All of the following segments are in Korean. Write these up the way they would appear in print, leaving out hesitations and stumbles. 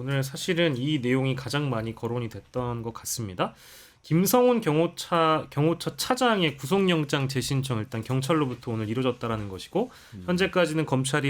오늘 사실은 이 내용이 가장 많이 거론이 됐던 것 같습니다. 김성훈 경호처 차장의 구속영장 재신청 일단 경찰로부터 오늘 이루어졌다라는 것이고 현재까지는 검찰이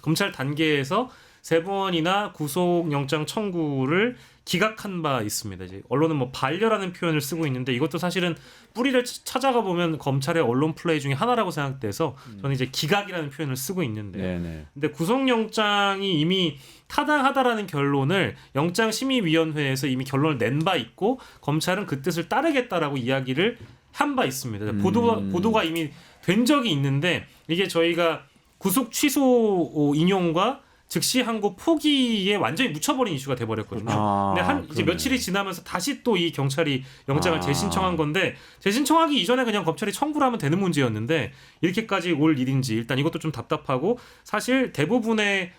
검찰 단계에서 3번이나 구속영장 청구를 기각한 바 있습니다. 이제 언론은 뭐 반려라는 표현을 쓰고 있는데 이것도 사실은 뿌리를 찾아가 보면 검찰의 언론 플레이 중에 하나라고 생각돼서 저는 이제 기각이라는 표현을 쓰고 있는데, 근데 구속영장이 이미 타당하다라는 결론을 영장심의위원회에서 이미 결론을 낸 바 있고 검찰은 그 뜻을 따르겠다라고 이야기를 한 바 있습니다. 보도가 이미 된 적이 있는데 이게 저희가 구속 취소 인용과 즉시 항고 포기에 완전히 묻혀버린 이슈가 돼버렸거든요. 근데 이제 며칠이 지나면서 다시 또 이 경찰이 영장을 재신청한 건데 재신청하기 이전에 그냥 검찰이 청구를 하면 되는 문제였는데 이렇게까지 올 일인지 일단 이것도 좀 답답하고 사실 대부분의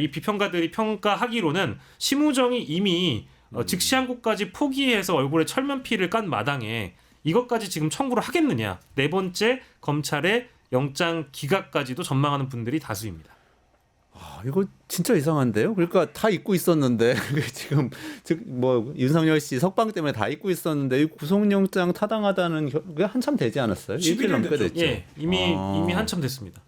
이 비평가들이 평가하기로는 심우정이 이미 즉시 항고까지 포기해서 얼굴에 철면피를 깐 마당에 이것까지 지금 청구를 하겠느냐 4번째 검찰의 영장 기각까지도 전망하는 분들이 다수입니다. 이거 진짜 이상한데요. 그러니까 다 잊고 있었는데 지금 뭐 윤석열 씨 석방 때문에 다 잊고 있었는데 이 구속영장 타당하다는 게 한참 되지 않았어요? 11일 넘게 됐죠. 예, 이미 한참 됐습니다.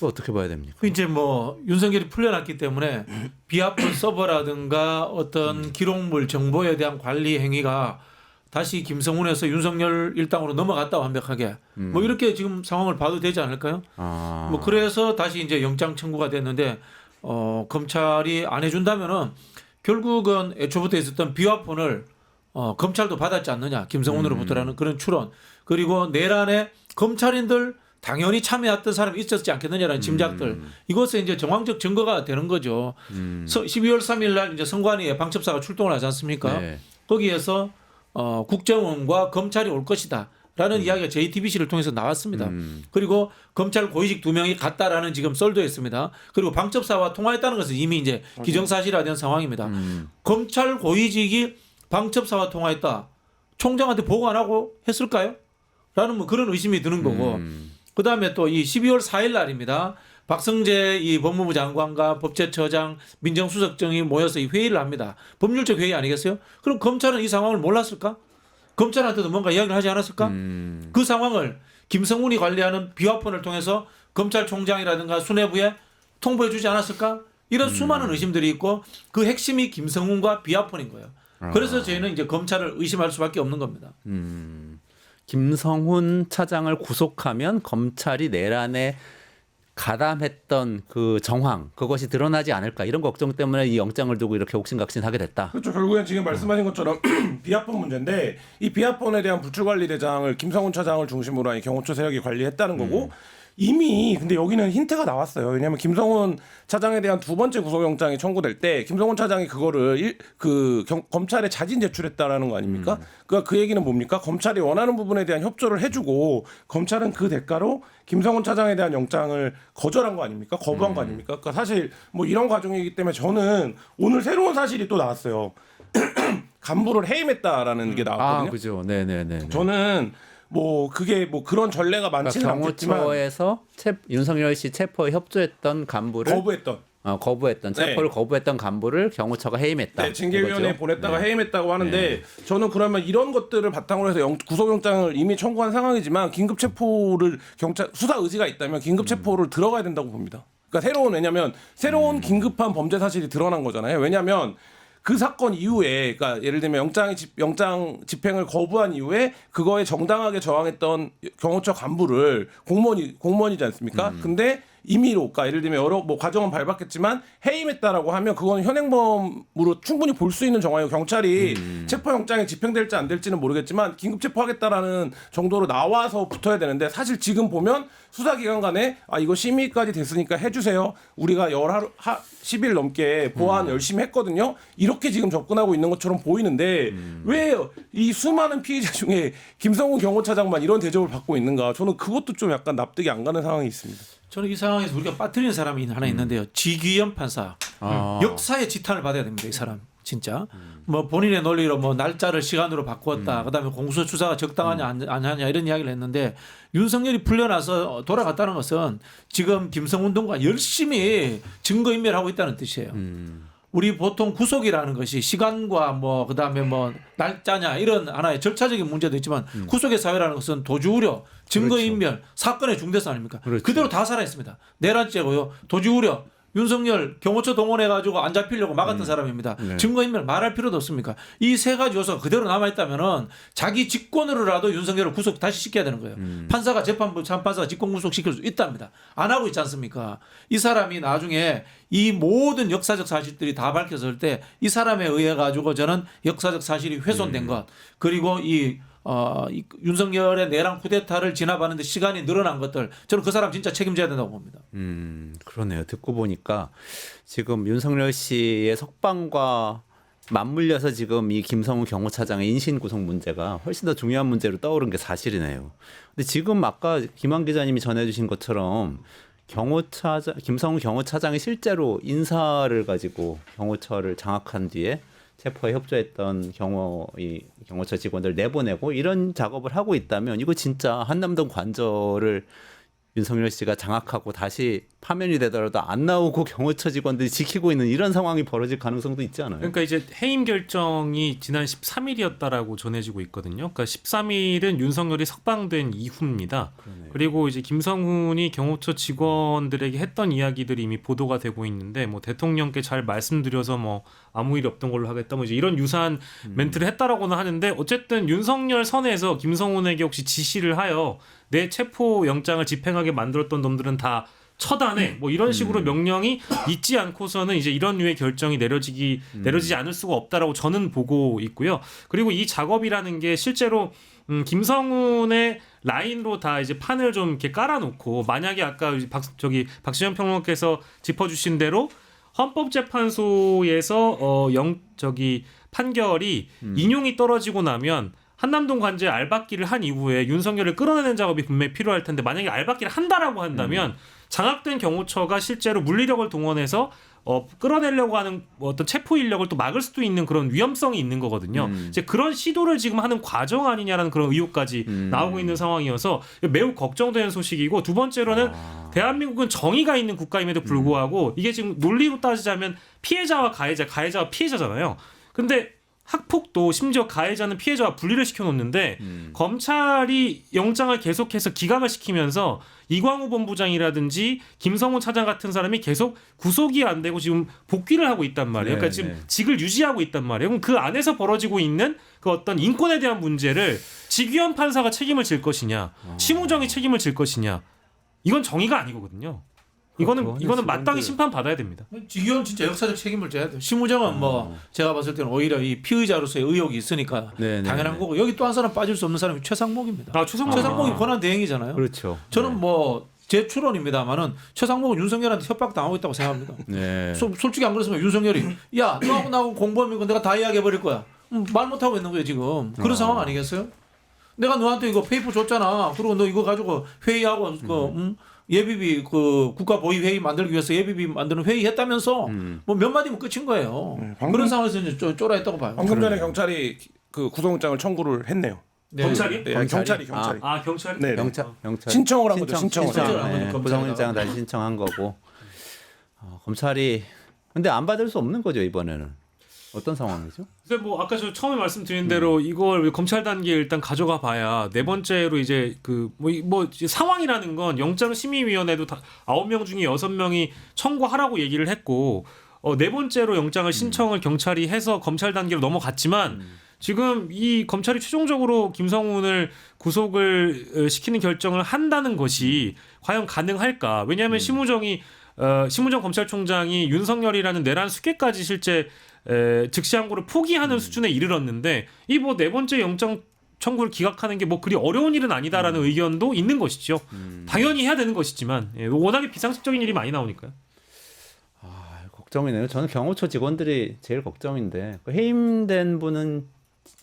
어떻게 봐야 됩니까? 이제 뭐 윤석열이 풀려났기 때문에 비합본 서버라든가 어떤 기록물 정보에 대한 관리 행위가 다시 김성훈에서 윤석열 일당으로 넘어갔다 완벽하게 뭐 이렇게 지금 상황을 봐도 되지 않을까요? 뭐 그래서 다시 이제 영장 청구가 됐는데 검찰이 안 해준다면은 결국은 애초부터 있었던 비화폰을 검찰도 받았지 않느냐 김성훈으로부터라는 그런 추론 그리고 내란에 검찰인들 당연히 참여했던 사람이 있었지 않겠느냐라는 짐작들 이것에 이제 정황적 증거가 되는 거죠. 12월 3일 날 이제 선관위에 방첩사가 출동을 하지 않습니까? 네. 거기에서 국정원과 검찰이 올 것이다. 라는 이야기가 JTBC를 통해서 나왔습니다. 그리고 검찰 고위직 2명이 갔다라는 지금 썰도 있습니다. 그리고 방첩사와 통화했다는 것은 이미 이제 기정사실화된 상황입니다. 검찰 고위직이 방첩사와 통화했다. 총장한테 보고 안 하고 했을까요? 라는 뭐 그런 의심이 드는 거고. 그다음에 또 이 12월 4일 날입니다. 박성재 이 법무부 장관과 법제처장, 민정수석장이 모여서 이 회의를 합니다. 법률적 회의 아니겠어요? 그럼 검찰은 이 상황을 몰랐을까? 검찰한테도 뭔가 이야기를 하지 않았을까? 그 상황을 김성훈이 관리하는 비화폰을 통해서 검찰총장이라든가 수뇌부에 통보해 주지 않았을까? 이런 수많은 의심들이 있고 그 핵심이 김성훈과 비화폰인 거예요. 그래서 저희는 이제 검찰을 의심할 수밖에 없는 겁니다. 김성훈 차장을 구속하면 검찰이 내란에 가담했던 그 정황 그것이 드러나지 않을까 이런 걱정 때문에 이 영장을 두고 이렇게 옥신각신하게 됐다. 그렇죠. 결국엔 지금 말씀하신 것처럼 비합본 문제인데 이 비합본에 대한 부출관리대장을 김성훈 차장을 중심으로 한 경호처 세력이 관리했다는 거고 이미 근데 여기는 힌트가 나왔어요. 왜냐하면 김성훈 차장에 대한 2번째 구속영장이 청구될 때 김성훈 차장이 그거를 검찰에 자진 제출했다라는 거 아닙니까? 그러니까 그 얘기는 뭡니까? 검찰이 원하는 부분에 대한 협조를 해주고 검찰은 그 대가로 김성훈 차장에 대한 영장을 거절한 거 아닙니까? 거부한 거 아닙니까? 그러니까 사실 뭐 이런 과정이기 때문에 저는 오늘 새로운 사실이 또 나왔어요. 간부를 해임했다라는 게 나왔거든요. 그죠. 네네네. 저는 뭐 그게 뭐 그런 전례가 많지는 않겠지만 경호처에서 윤석열 씨 체포에 협조했던 간부를 거부했던 체포를 거부했던 간부를 경호처가 해임했다. 네, 징계위원회에 보냈다가 해임했다고 하는데 저는 그러면 이런 것들을 바탕으로 해서 구속영장을 이미 청구한 상황이지만 긴급 체포를 경찰 수사 의지가 있다면 긴급 체포를 들어가야 된다고 봅니다. 그러니까 왜냐면 새로운 긴급한 범죄 사실이 드러난 거잖아요. 왜냐하면 그 사건 이후에, 그러니까 예를 들면 영장 집행을 거부한 이후에 그거에 정당하게 저항했던 경호처 간부를 공무원이지 않습니까? 근데 임의로, 그러니까 예를 들면 여러 뭐 과정은 밟았겠지만 해임했다라고 하면 그건 현행범으로 충분히 볼 수 있는 정황이고 경찰이 체포영장이 집행될지 안 될지는 모르겠지만 긴급 체포하겠다라는 정도로 나와서 붙어야 되는데 사실 지금 보면 수사기관 간에 이거 심의까지 됐으니까 해주세요. 우리가 10일 넘게 보안 열심히 했거든요. 이렇게 지금 접근하고 있는 것처럼 보이는데 왜 이 수많은 피의자 중에 김성훈 경호차장만 이런 대접을 받고 있는가? 저는 그것도 좀 약간 납득이 안 가는 상황이 있습니다. 저는 이 상황에서 우리가 빠뜨리는 사람이 하나 있는데요. 지귀현 판사. 역사의 지탄을 받아야 됩니다. 이 사람. 진짜. 뭐 본인의 논리로 뭐 날짜를 시간으로 바꾸었다. 그다음에 공수처 수사가 적당하냐 안 하냐 이런 이야기를 했는데 윤석열이 풀려나서 돌아갔다는 것은 지금 김성훈 동과 열심히 증거인멸하고 있다는 뜻이에요. 우리 보통 구속이라는 것이 시간과 뭐 그다음에 뭐 날짜냐 이런 하나의 절차적인 문제도 있지만 구속의 사회라는 것은 도주 우려, 증거 그렇죠. 인멸, 사건의 중대성 아닙니까? 그렇죠. 그대로 다 살아 있습니다. 내란죄고요. 도주 우려. 윤석열 경호처 동원해가지고 안 잡히려고 막았던 사람입니다. 네. 증거인멸 말할 필요도 없습니까? 이 세 가지 요소가 그대로 남아있다면은 자기 직권으로라도 윤석열을 구속 다시 시켜야 되는 거예요. 판사가 재판부 참판사가 직권 구속시킬 수 있답니다. 안 하고 있지 않습니까? 이 사람이 나중에 이 모든 역사적 사실들이 다 밝혀졌을 때 이 사람에 의해 가지고 저는 역사적 사실이 훼손된 것 그리고 이 윤석열의 내란 쿠데타를 진압하는 데 시간이 늘어난 것들 저는 그 사람 진짜 책임져야 된다고 봅니다. 그러네요. 듣고 보니까 지금 윤석열 씨의 석방과 맞물려서 지금 이 김성훈 경호차장의 인신 구속 문제가 훨씬 더 중요한 문제로 떠오른 게 사실이네요. 근데 지금 아까 김한 기자님이 전해주신 것처럼 김성훈 경호차장이 실제로 인사를 가지고 경호처를 장악한 뒤에 체포에 협조했던 경호처 직원들 내보내고 이런 작업을 하고 있다면 이거 진짜 한남동 관저를 윤석열 씨가 장악하고 다시 파면이 되더라도 안 나오고 경호처 직원들이 지키고 있는 이런 상황이 벌어질 가능성도 있지 않아요? 그러니까 이제 해임 결정이 지난 13일이었다라고 전해지고 있거든요. 그러니까 13일은 윤석열이 석방된 이후입니다. 그러네요. 그리고 이제 김성훈이 경호처 직원들에게 했던 이야기들이 이미 보도가 되고 있는데 뭐 대통령께 잘 말씀드려서 뭐 아무 일 없던 걸로 하겠다 뭐 이제 이런 유사한 멘트를 했다라고는 하는데 어쨌든 윤석열 선에서 김성훈에게 혹시 지시를 하여 내 체포 영장을 집행하게 만들었던 놈들은 다 처단해 뭐 이런 식으로 명령이 있지 않고서는 이제 이런 류의 결정이 내려지지 않을 수가 없다라고 저는 보고 있고요. 그리고 이 작업이라는 게 실제로 김성훈의 라인으로 다 이제 판을 좀 이렇게 깔아놓고 만약에 아까 박시현 평론가께서 짚어주신 대로 헌법재판소에서 판결이 인용이 떨어지고 나면 한남동 관저에 알박기를 한 이후에 윤석열을 끌어내는 작업이 분명히 필요할 텐데 만약에 알박기를 한다라고 한다면 장악된 경호처가 실제로 물리력을 동원해서 끌어내려고 하는 어떤 체포 인력을 또 막을 수도 있는 그런 위험성이 있는 거거든요. 이제 그런 시도를 지금 하는 과정 아니냐라는 그런 의혹까지 나오고 있는 상황이어서 매우 걱정되는 소식이고 두 번째로는 대한민국은 정의가 있는 국가임에도 불구하고 이게 지금 논리로 따지자면 피해자와 가해자와 피해자잖아요. 근데 학폭도 심지어 가해자는 피해자와 분리를 시켜놓는데 검찰이 영장을 계속해서 기각을 시키면서 이광우 본부장이라든지 김성훈 차장 같은 사람이 계속 구속이 안 되고 지금 복귀를 하고 있단 말이에요. 그러니까 지금 직을 유지하고 있단 말이에요. 그럼 그 안에서 벌어지고 있는 그 어떤 인권에 대한 문제를 직위원 판사가 책임을 질 것이냐, 심우정이 책임을 질 것이냐, 이건 정의가 아니거든요. 이거는 마땅히 심판 받아야 됩니다. 직위원 진짜 역사적 책임을 져야 돼요. 심우정은 뭐 제가 봤을 때는 오히려 이 피의자로서의 의혹이 있으니까 당연한 거고 여기 또 한 사람 빠질 수 없는 사람이 최상목입니다. 최상목이 권한 대행이잖아요. 그렇죠. 저는 뭐 제 추론입니다만은 최상목은 윤석열한테 협박 당하고 있다고 생각합니다. 네. 솔직히 안 그랬으면 윤석열이 야 너하고 나하고 공범이고 내가 다 이야기해 버릴 거야. 말 못 하고 있는 거예요 지금. 그런 상황 아니겠어요? 내가 너한테 이거 페이퍼 줬잖아. 그리고 너 이거 가지고 회의하고 예비비 국가 보위 회의 만들기 위해서 예비비 만드는 회의 했다면서 뭐 몇 마디면 끝인 거예요. 그런 상황에서 이제 쫄아했다고 봐요. 방금 전에 경찰이 그 구속영장을 청구를 했네요. 검찰이? 네, 경찰이. 경찰? 네. 경찰 신청을 한 거죠. 신청을. 네. 구속영장 다시 신청한 거고 검찰이 근데 안 받을 수 없는 거죠 이번에는. 어떤 상황이죠? 근데 뭐 아까 저 처음에 말씀드린 대로 이걸 검찰 단계에 일단 가져가 봐야 네 번째로 이제 뭐 상황이라는 건 영장심의위원회도 9명 중에 6명이 청구하라고 얘기를 했고 네 번째로 영장을 신청을 경찰이 해서 검찰 단계로 넘어갔지만 지금 이 검찰이 최종적으로 김성훈을 구속을 시키는 결정을 한다는 것이 과연 가능할까? 왜냐하면 심우정 검찰총장이 윤석열이라는 내란 수괴까지 실제 즉시항고를 포기하는 수준에 이르렀는데 이 뭐 네 번째 영장 청구를 기각하는 게 뭐 그리 어려운 일은 아니다라는 의견도 있는 것이죠. 당연히 해야 되는 것이지만 워낙에 비상식적인 일이 많이 나오니까요. 걱정이네요. 저는 경호처 직원들이 제일 걱정인데 그 해임된 분은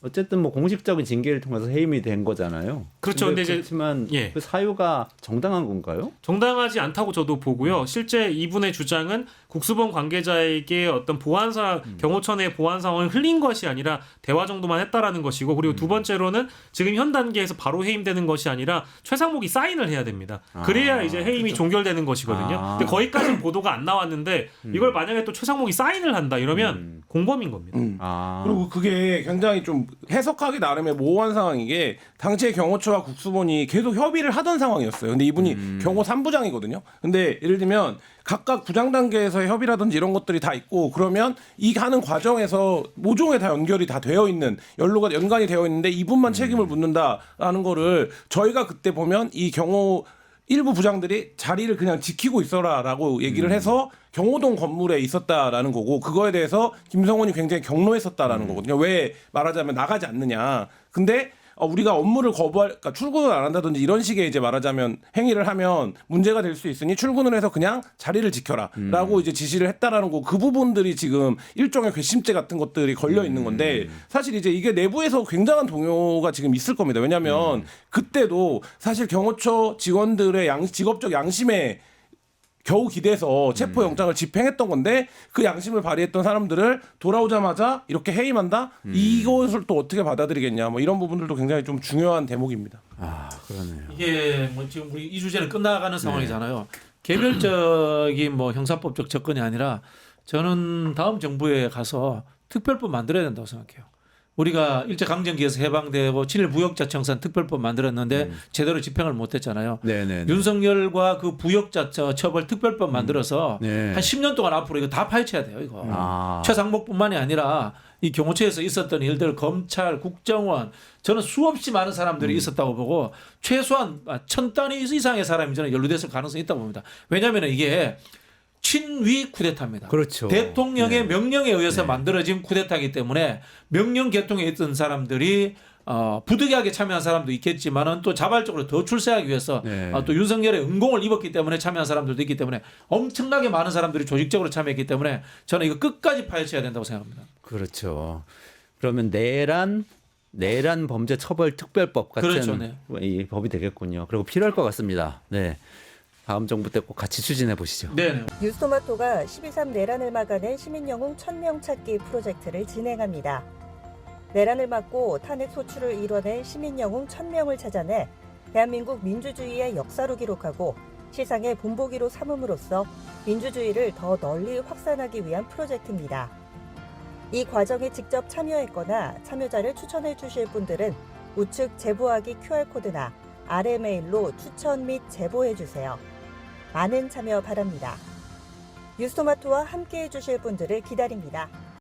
어쨌든 뭐 공식적인 징계를 통해서 해임이 된 거잖아요. 그렇죠. 근데 그렇지만 그 사유가 정당한 건가요? 정당하지 않다고 저도 보고요. 실제 이분의 주장은 국수본 관계자에게 어떤 경호처 내 보안 상황을 흘린 것이 아니라 대화 정도만 했다라는 것이고, 그리고 두 번째로는 지금 현 단계에서 바로 해임되는 것이 아니라 최상목이 사인을 해야 됩니다. 그래야 이제 해임이 종결되는 것이거든요. 근데 거기까지는 보도가 안 나왔는데 이걸 만약에 또 최상목이 사인을 한다 이러면 공범인 겁니다. 그리고 그게 굉장히 좀 해석하기 나름의 모호한 상황인 게, 당시에 경호처와 국수본이 계속 협의를 하던 상황이었어요. 근데 이분이 경호 3부장이거든요. 근데 예를 들면 각각 부장 단계에서의 협의라든지 이런 것들이 다 있고, 그러면 이 하는 과정에서 모종에 다 연결이 다 되어 있는, 연로가 연관이 되어 있는데 이분만 책임을 묻는다라는 거를 저희가 그때 보면 이 경호 일부 부장들이 자리를 그냥 지키고 있어라라고 얘기를 해서 경호동 건물에 있었다라는 거고, 그거에 대해서 김성훈이 굉장히 경로했었다라는 거거든요. 왜 말하자면 나가지 않느냐. 근데 우리가 업무를 그러니까 출근을 안 한다든지 이런 식의 이제 말하자면 행위를 하면 문제가 될 수 있으니 출근을 해서 그냥 자리를 지켜라라고 이제 지시를 했다라는 거, 그 부분들이 지금 일종의 괘씸죄 같은 것들이 걸려 있는 건데, 사실 이제 이게 내부에서 굉장한 동요가 지금 있을 겁니다. 왜냐하면 그때도 사실 경호처 직원들의 직업적 양심에 겨우 기대서 체포영장을 집행했던 건데, 그 양심을 발휘했던 사람들을 돌아오자마자 이렇게 해임한다? 이것을 또 어떻게 받아들이겠냐, 뭐 이런 부분들도 굉장히 좀 중요한 대목입니다. 그러네요. 이게 뭐 지금 우리 이 주제는 끝나가는 상황이잖아요. 개별적인 뭐 형사법적 접근이 아니라 저는 다음 정부에 가서 특별법 만들어야 된다고 생각해요. 우리가 일제강점기에서 해방되고 친일 부역자 청산 특별법 만들었는데 제대로 집행을 못했잖아요. 네네. 윤석열과 그 부역자 처벌 특별법 만들어서 네. 한 10년 동안 앞으로 이거 다 파헤쳐야 돼요. 이거 최상목뿐만이 아니라 이 경호처에서 있었던 일들, 검찰, 국정원, 저는 수없이 많은 사람들이 있었다고 보고 최소한 1000단위 이상의 사람이 저는 연루됐을 가능성이 있다고 봅니다. 왜냐하면 이게 친위 쿠데타입니다. 그렇죠. 대통령의 명령에 의해서 만들어진 쿠데타이기 때문에 명령 계통에 있던 사람들이 부득이하게 참여한 사람도 있겠지만은 또 자발적으로 더 출세하기 위해서 또 윤석열의 응공을 입었기 때문에 참여한 사람들도 있기 때문에 엄청나게 많은 사람들이 조직적으로 참여했기 때문에 저는 이거 끝까지 파헤쳐야 된다고 생각합니다. 그렇죠. 그러면 내란 범죄 처벌 특별법 같은 그렇죠, 네. 이 법이 되겠군요. 그리고 필요할 것 같습니다. 네. 다음 정부 때 꼭 같이 추진해 보시죠. 네. 뉴스토마토가 12.3 내란을 막아낸 시민영웅 1000명 찾기 프로젝트를 진행합니다. 내란을 막고 탄핵 소추를 이뤄낸 시민영웅 1000명을 찾아내 대한민국 민주주의의 역사로 기록하고 시상의 본보기로 삼음으로써 민주주의를 더 널리 확산하기 위한 프로젝트입니다. 이 과정에 직접 참여했거나 참여자를 추천해 주실 분들은 우측 제보하기 QR코드나 RMA일로 추천 및 제보해 주세요. 많은 참여 바랍니다. 뉴스토마토와 함께해 주실 분들을 기다립니다.